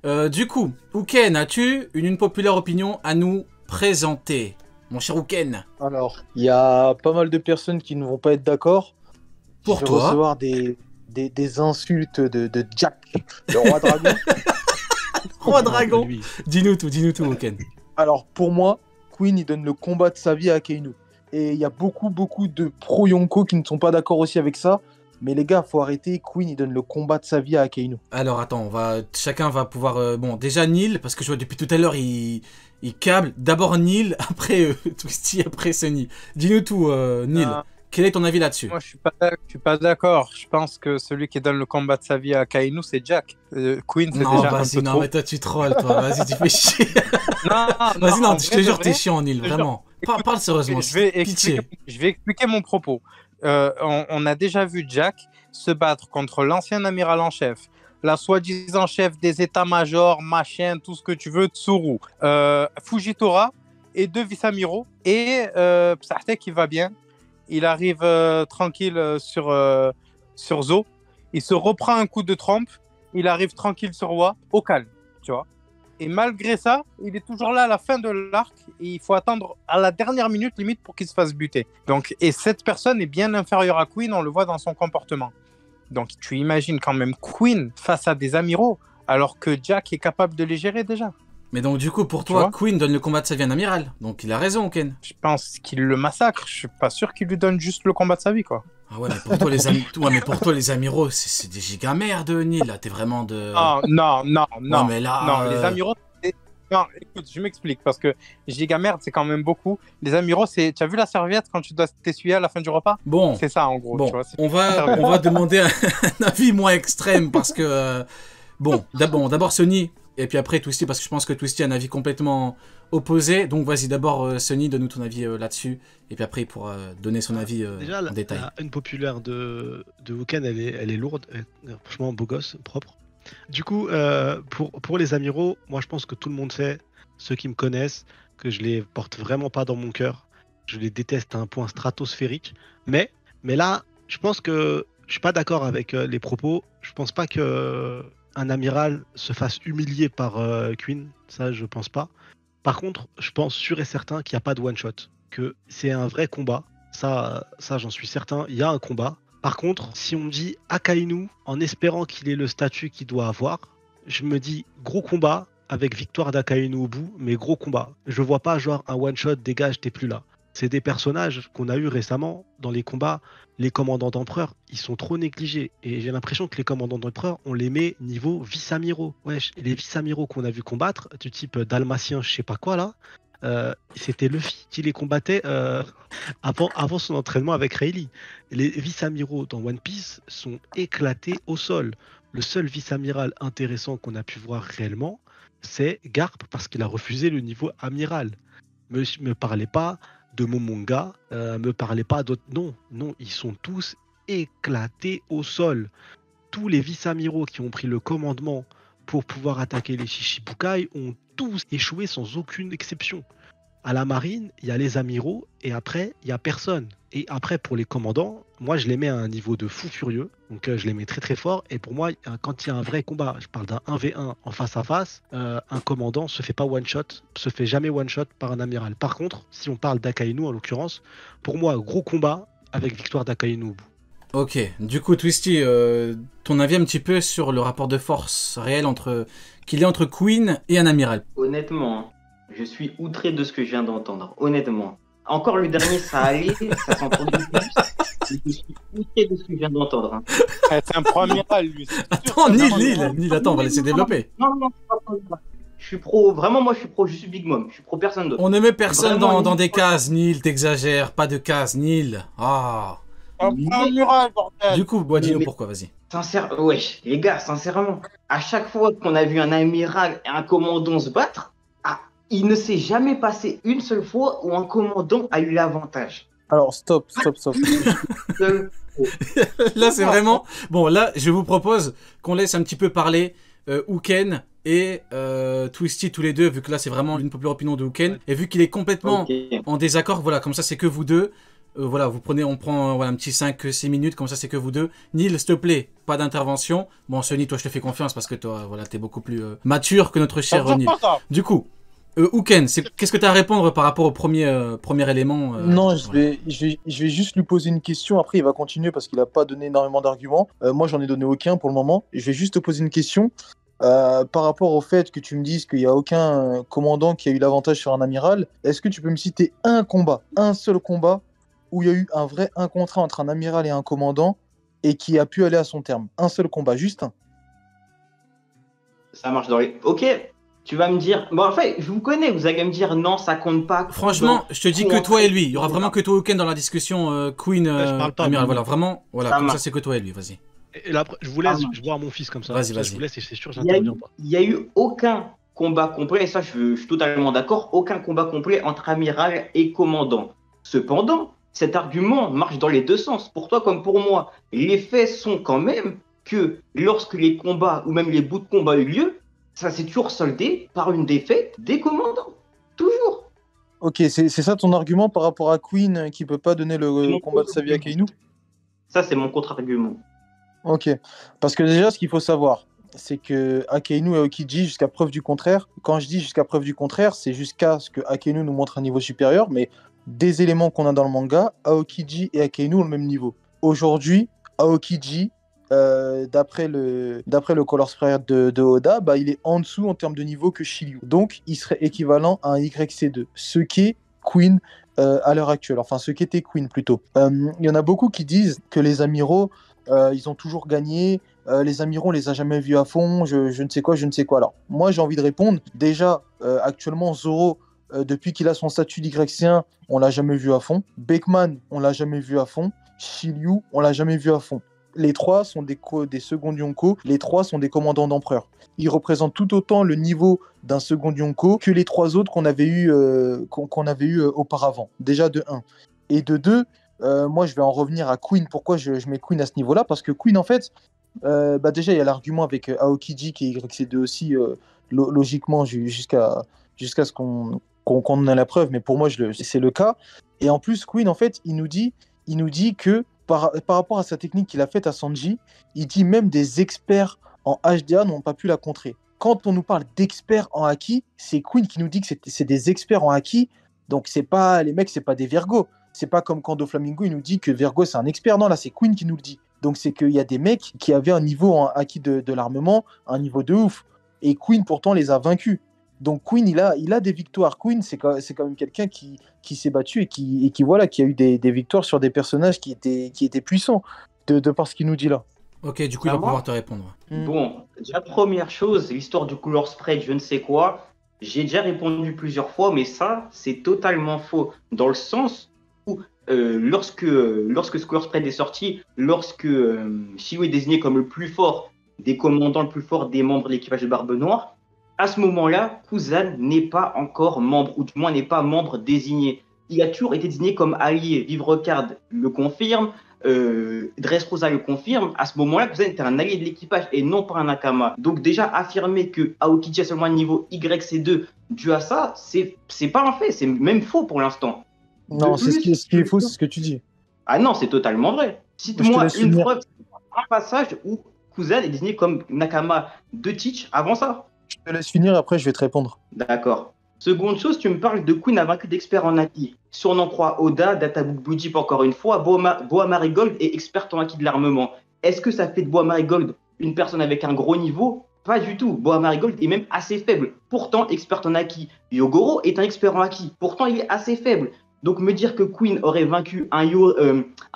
Du coup, Uken, as-tu une populaire opinion à nous présenter? Mon cher Uken. Alors, il y a pas mal de personnes qui ne vont pas être d'accord. Je Pour vais toi. recevoir des insultes de Jack, le roi dragon. Roi Non, pas Dragon. lui. Dis-nous tout, Uken. Alors, pour moi, Queen, il donne le combat de sa vie à Akainu. Et il y a beaucoup de pro-Yonko qui ne sont pas d'accord aussi avec ça. Mais les gars, faut arrêter. Queen, il donne le combat de sa vie à Akainu. Alors attends, chacun va pouvoir... bon, déjà Neil, parce que je vois depuis tout à l'heure, il câble. D'abord Neil, après Twisty, après Sunny. Dis-nous tout, Neil. Euh, Quel est ton avis là-dessus? Moi, je suis pas d'accord. Je pense que celui qui donne le combat de sa vie à Kainu, c'est Jack. Queen, c'est Non, déjà un vas-y, peu non, trop. mais toi tu trolls, toi. Vas-y, tu fais chier. Non, Vas-y, non, en je vrai te de jure, vrai, t'es chiant, Neil, je te jure. vraiment. Écoute, Parle sérieusement, pitié. je vais expliquer mon propos. On a déjà vu Jack se battre contre l'ancien amiral en chef, la soi-disant chef des états-majors, machin, tout ce que tu veux, Tsuru, Fujitora et deux vice-amiraux. Et Psartek qui va bien. Il arrive tranquille sur Zo. Il se reprend un coup de trompe. Il arrive tranquille sur Wa, au calme, tu vois. Et malgré ça, il est toujours là à la fin de l'arc et il faut attendre à la dernière minute limite pour qu'il se fasse buter. Donc, et cette personne est bien inférieure à Queen, on le voit dans son comportement. Donc tu imagines quand même Queen face à des amiraux alors que Jack est capable de les gérer déjà. Mais donc du coup, pour Tu toi, vois Queen donne le combat de sa vie à un amiral. Donc il a raison, Uken. Je pense qu'il le massacre, je suis pas sûr qu'il lui donne juste le combat de sa vie quoi. Ah ouais, mais pour toi, ouais, mais pour toi, les amiraux, c'est des gigamères de Neil, là. T'es vraiment de... Non, mais là, non, les amiraux. Non, écoute, je m'explique parce que giga merde, c'est quand même beaucoup. Les amiraux, c'est. Tu as vu la serviette quand tu dois t'essuyer à la fin du repas? Bon, C'est ça en gros. bon, Tu vois, on va demander un avis moins extrême parce que... bon, d'abord Sony, et puis après Twisty, parce que je pense que Twisty a un avis complètement opposé. Donc vas-y, d'abord Sony, donne-nous ton avis là-dessus, et puis après il pourra donner son avis Déjà, en détail. une populaire de Wuken, elle est lourde. Franchement, beau gosse, propre. Du coup, pour les amiraux, moi je pense que tout le monde sait, ceux qui me connaissent, que je les porte vraiment pas dans mon cœur. Je les déteste à un point stratosphérique. Mais là, je pense que je suis pas d'accord avec les propos. Je pense pas que un amiral se fasse humilier par Queen. Ça, je pense pas. Par contre, je pense sûr et certain qu'il n'y a pas de one shot. Que c'est un vrai combat. Ça j'en suis certain. Il y a un combat. Par contre, si on me dit Akainu en espérant qu'il ait le statut qu'il doit avoir, je me dis gros combat avec victoire d'Akainu au bout, mais gros combat. Je vois pas genre un one shot dégage, t'es plus là. C'est des personnages qu'on a eu récemment dans les combats. Les commandants d'empereur, ils sont trop négligés. Et j'ai l'impression que les commandants d'empereur, on les met niveau vice-amiraux. Wesh, les vice-amiraux qu'on a vu combattre, du type dalmatien, je sais pas quoi là, c'était Luffy qui les combattait avant son entraînement avec Rayleigh. Les vice-amiraux dans One Piece sont éclatés au sol. Le seul vice-amiral intéressant qu'on a pu voir réellement, c'est Garp parce qu'il a refusé le niveau amiral. Me parlez pas de Momonga, me parlez pas d'autres. Non, ils sont tous éclatés au sol. Tous les vice-amiraux qui ont pris le commandement pour pouvoir attaquer les Shichibukai ont tous échoué sans aucune exception. À la marine, il y a les amiraux et après, il y a personne. Et après, pour les commandants, moi, je les mets à un niveau de fou furieux. Donc, je les mets très très fort. Et pour moi, quand il y a un vrai combat, je parle d'un 1v1 en face à face, un commandant se fait pas one shot, se fait jamais one shot par un amiral. Par contre, si on parle d'Akainu en l'occurrence, pour moi, gros combat avec victoire d'Akainu au bout. Ok, du coup Twisty, ton avis un petit peu sur le rapport de force réel qu'il y a entre Queen et un amiral. Honnêtement, je suis outré de ce que je viens d'entendre. Honnêtement. Encore le dernier, ça allait, ça s'entendait plus. Mais je suis outré de ce que je viens d'entendre. Hein. C'est un pro amiral lui. Attends, Neil, attends, on va laisser développer. Non, pas. Je suis pro, vraiment, moi je suis pro, je suis Big Mom. Je suis pro personne d'autre. On ne met personne Vraiment, dans des cases, Neil, t'exagères, pas de cases, Neil. Ah. Un pro amiral, bordel. Du coup, dis-nous pourquoi, vas-y. Wesh, les gars, sincèrement, à chaque fois qu'on a vu un amiral et un commandant se battre, il ne s'est jamais passé une seule fois où un commandant a eu l'avantage. Alors, stop. Là, c'est vraiment... Bon, là, je vous propose qu'on laisse un petit peu parler Uken et Twisty tous les deux, vu que là, c'est vraiment une populaire opinion de Uken. Et vu qu'il est complètement en désaccord, voilà, comme ça, c'est que vous deux. Voilà, on prend voilà, un petit 5-6 minutes, comme ça c'est que vous deux. Neil, s'il te plaît, pas d'intervention. Bon, Sonny, toi je te fais confiance parce que toi, voilà, t'es beaucoup plus mature que notre cher Neil. Du coup, Houken, qu'est-ce que tu as à répondre par rapport au premier élément Non, voilà. je vais juste lui poser une question. Après, il va continuer parce qu'il n'a pas donné énormément d'arguments. Moi, j'en ai donné aucun pour le moment. Je vais juste te poser une question. Par rapport au fait que tu me dises qu'il n'y a aucun commandant qui a eu l'avantage sur un amiral, est-ce que tu peux me citer un seul combat, où il y a eu un contrat entre un amiral et un commandant et qui a pu aller à son terme? Un seul combat, juste un. Ça marche dans les. Ok, tu vas me dire. Bon, en fait, je vous connais, vous allez me dire non, ça compte pas. Franchement, je te dis que toi et lui. Il y aura vraiment que toi, Houken, dans la discussion Queen, je parle pas, amiral. moi. Voilà, vraiment. Voilà, Ça comme ça, marche. c'est que toi et lui. Vas-y. Et là, après, je vous laisse, je vois mon fils comme ça. Vas-y, Comme ça, vas-y. je vous laisse et c'est sûr, Il y a j'interviens eu, pas. il y a eu aucun combat complet, et ça, je suis totalement d'accord, aucun combat complet entre amiral et commandant. Cependant, cet argument marche dans les deux sens, pour toi comme pour moi. Les faits sont quand même que lorsque les combats ou même les bouts de combat ont eu lieu, ça s'est toujours soldé par une défaite des commandants. Toujours. Ok, c'est ça ton argument par rapport à Queen qui peut pas donner C'est le mon combat de sa vie à Kainu? Ça, c'est mon contre-argument. Ok, parce que déjà, ce qu'il faut savoir, c'est que Akainu et Aokiji, jusqu'à preuve du contraire, quand je dis jusqu'à preuve du contraire, c'est jusqu'à ce que Akainu nous montre un niveau supérieur, mais des éléments qu'on a dans le manga, Aokiji et Akainu ont le même niveau. Aujourd'hui, Aokiji, d'après le Color Sprite de Oda, bah, il est en dessous en termes de niveau que Shiryu. Donc, il serait équivalent à un YC2, ce qu'est Queen à l'heure actuelle, enfin ce qu'était Queen plutôt. Il y en a beaucoup qui disent que les amiraux, ils ont toujours gagné. Les amiraux, on les a jamais vus à fond. Je ne sais quoi, je ne sais quoi. Alors, moi, j'ai envie de répondre. Déjà, actuellement, Zoro, depuis qu'il a son statut d'Y1, on l'a jamais vu à fond. Beckman, on l'a jamais vu à fond. Shiryu, on l'a jamais vu à fond. Les trois sont des seconds Yonko. Les trois sont des commandants d'empereur. Ils représentent tout autant le niveau d'un second Yonko que les trois autres qu'on avait eu, auparavant. Déjà de 1. Et de 2, moi, je vais en revenir à Queen. Pourquoi je mets Queen à ce niveau-là? Parce que Queen, en fait, bah déjà, il y a l'argument avec Aokiji qui est YC2 aussi, logiquement, jusqu'à ce qu'on en ait la preuve. Mais pour moi, c'est le cas. Et en plus, Queen, en fait, il nous dit que par rapport à sa technique qu'il a faite à Sanji, il dit même des experts en HDA n'ont pas pu la contrer. Quand on nous parle d'experts en haki, c'est Queen qui nous dit que c'est des experts en haki. Donc, c'est pas les mecs, c'est pas des Virgos. C'est pas comme quand Doflamingo il nous dit que Virgo c'est un expert. Non, là c'est Queen qui nous le dit. Donc c'est qu'il y a des mecs qui avaient un niveau en acquis de l'armement, un niveau de ouf. Et Queen pourtant les a vaincus. Donc Queen il a des victoires. Queen c'est quand même quelqu'un qui s'est battu et qui a eu des victoires sur des personnages qui étaient puissants de par ce qu'il nous dit là. Ok, du coup il va pouvoir te répondre. Bon, déjà première chose, l'histoire du color spread, je ne sais quoi. J'ai déjà répondu plusieurs fois, mais ça, c'est totalement faux. Dans le sens où, lorsque ce color spread est sorti, lorsque Shiryu est désigné comme le plus fort des commandants, le plus fort des membres de l'équipage de Barbe Noire, à ce moment-là, Kuzan n'est pas encore membre, ou du moins n'est pas membre désigné. Il a toujours été désigné comme allié. Vivre Card le confirme, Dressrosa le confirme. À ce moment-là, Kuzan était un allié de l'équipage et non pas un Nakama. Donc déjà, affirmer que Aokiji a seulement un niveau YC2 dû à ça, c'est pas un fait, c'est même faux pour l'instant. Non, ce qui est faux, c'est ce que tu dis. Ah non, c'est totalement vrai. Cite-moi une preuve, un passage où Kuzan est désigné comme Nakama de Teach avant ça. Je te laisse finir, après je vais te répondre. D'accord. Seconde chose, tu me parles de Queen a vaincu d'experts en haki. Si on en croit Oda, Databook Bujip encore une fois, Boa Marigold est experte en haki de l'armement. Est-ce que ça fait de Boa Marigold une personne avec un gros niveau? Pas du tout. Boa Marigold est même assez faible. Pourtant, experte en haki. Yogoro est un expert en haki. Pourtant, il est assez faible. Donc me dire que Queen aurait vaincu un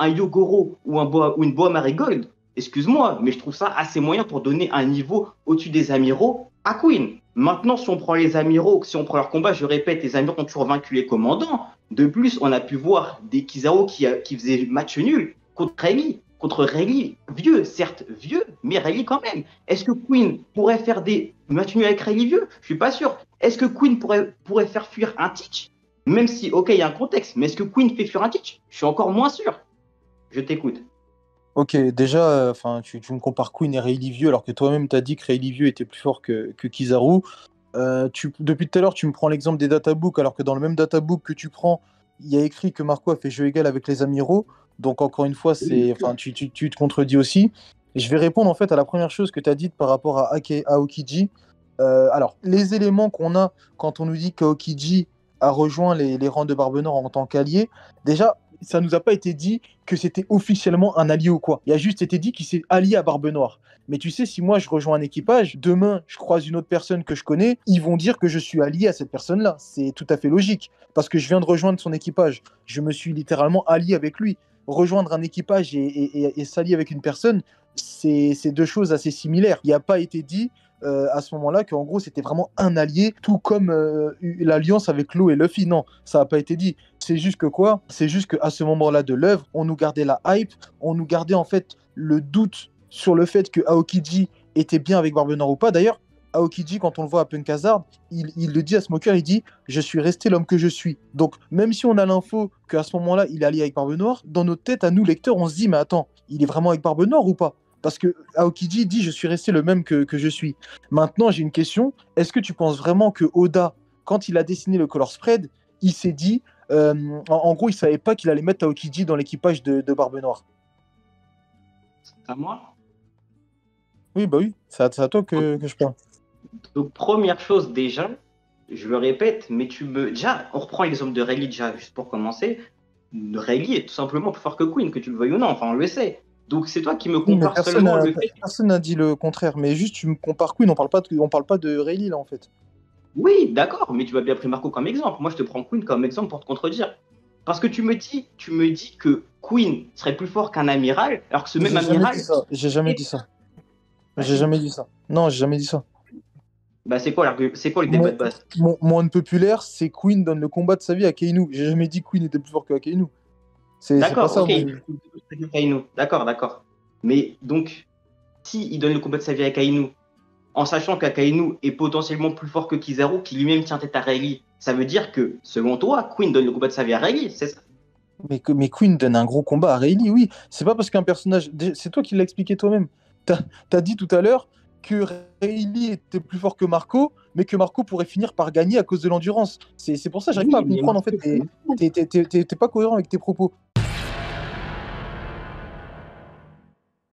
Yogoro ou une Boa Marigold, excuse-moi, mais je trouve ça assez moyen pour donner un niveau au-dessus des amiraux à Queen. Maintenant, si on prend les amiraux, si on prend leur combat, je répète, les amiraux ont toujours vaincu les commandants. De plus, on a pu voir des Kizaru qui faisaient match nul contre Rayleigh, vieux, certes vieux, mais Rayleigh quand même. Est-ce que Queen pourrait faire des matchs nuls avec Rayleigh vieux? Je suis pas sûr. Est-ce que Queen pourrait faire fuir un Teach? Même si, ok, il y a un contexte, mais est-ce que Queen fait fuir un Teach? Je suis encore moins sûr. Je t'écoute. Ok, déjà, tu me compares Queen et Rayleigh vieux, alors que toi-même t'as dit que Rayleigh vieux était plus fort que Kizaru. Depuis tout à l'heure, tu me prends l'exemple des databooks, alors que dans le même databook que tu prends, il y a écrit que Marco a fait jeu égal avec les Amiraux. Donc, encore une fois, enfin, tu te contredis aussi. Et je vais répondre en fait à la première chose que tu as dite par rapport à Aokiji. Alors, les éléments qu'on a quand on nous dit qu'Aokiji a rejoint les rangs de Barbe Noire en tant qu'allié, déjà, ça nous a pas été dit que c'était officiellement un allié ou quoi. Il a juste été dit qu'il s'est allié à Barbe Noire. Mais tu sais, si moi je rejoins un équipage, demain je croise une autre personne que je connais, ils vont dire que je suis allié à cette personne-là. C'est tout à fait logique. Parce que je viens de rejoindre son équipage. Je me suis littéralement allié avec lui. Rejoindre un équipage et s'allier avec une personne, c'est deux choses assez similaires. Il n'y a pas été dit à ce moment-là qu'en gros c'était vraiment un allié, tout comme l'alliance avec Law et Luffy. Non, ça n'a pas été dit. C'est juste que quoi? C'est juste qu'à ce moment-là de l'œuvre, on nous gardait la hype, on nous gardait en fait le doute sur le fait que Aokiji était bien avec Barbe Noire ou pas. D'ailleurs, Aokiji, quand on le voit à Punk Hazard, il le dit à Smoker, il dit « Je suis resté l'homme que je suis ». Donc, même si on a l'info qu'à ce moment-là, il est allié avec Barbe Noire, dans notre tête, à nous, lecteurs, on se dit « Mais attends, il est vraiment avec Barbe Noire ou pas ?» Parce que Aokiji dit « Je suis resté le même que je suis ». Maintenant, j'ai une question. Est-ce que tu penses vraiment que Oda, quand il a dessiné le color spread, il s'est dit en gros, il savait pas qu'il allait mettre Aokiji dans l'équipage de Barbe Noire? C'est à moi. Oui, bah oui, c'est à toi que je parle. Donc, première chose, déjà, je le répète, mais déjà, on reprend l'exemple de Rayleigh, déjà, juste pour commencer. Rayleigh est tout simplement plus fort que Queen, que tu le veuilles ou non, enfin, on le sait. Donc, c'est toi qui me Oui, mais compares seulement le fait. personne n'a dit le contraire. Mais juste, tu me compares Queen, on parle pas de Rayleigh, là, en fait. Oui, d'accord, mais tu m'as bien pris Marco comme exemple. Moi, je te prends Queen comme exemple pour te contredire. Parce que tu me dis que Queen serait plus fort qu'un amiral, alors que ce même J'ai jamais amiral. dit ça. J'ai jamais dit ça. Bah, J'ai si. jamais dit ça. Non, j'ai jamais dit ça. Bah, c'est quoi le débat de base? Mon unpopulaire, c'est Queen donne le combat de sa vie à Kainu. J'ai jamais dit Queen était plus fort que Kainu. C'est pas D'accord, ça. ok, Kainu. D'accord, d'accord. Mais donc, si il donne le combat de sa vie à Kainu, en sachant qu'Akainu est potentiellement plus fort que Kizaru, qui lui-même tient tête à Rayleigh, ça veut dire que, selon toi, Queen donne le combat de sa vie à Rayleigh, c'est ça? Mais Queen donne un gros combat à Rayleigh, oui. C'est pas parce qu'un personnage. C'est toi qui l'as expliqué toi-même. T'as dit tout à l'heure que Rayleigh était plus fort que Marco, mais que Marco pourrait finir par gagner à cause de l'endurance. C'est pour ça que j'arrive pas à Oui, mais comprendre. En fait, t'es pas cohérent avec tes propos.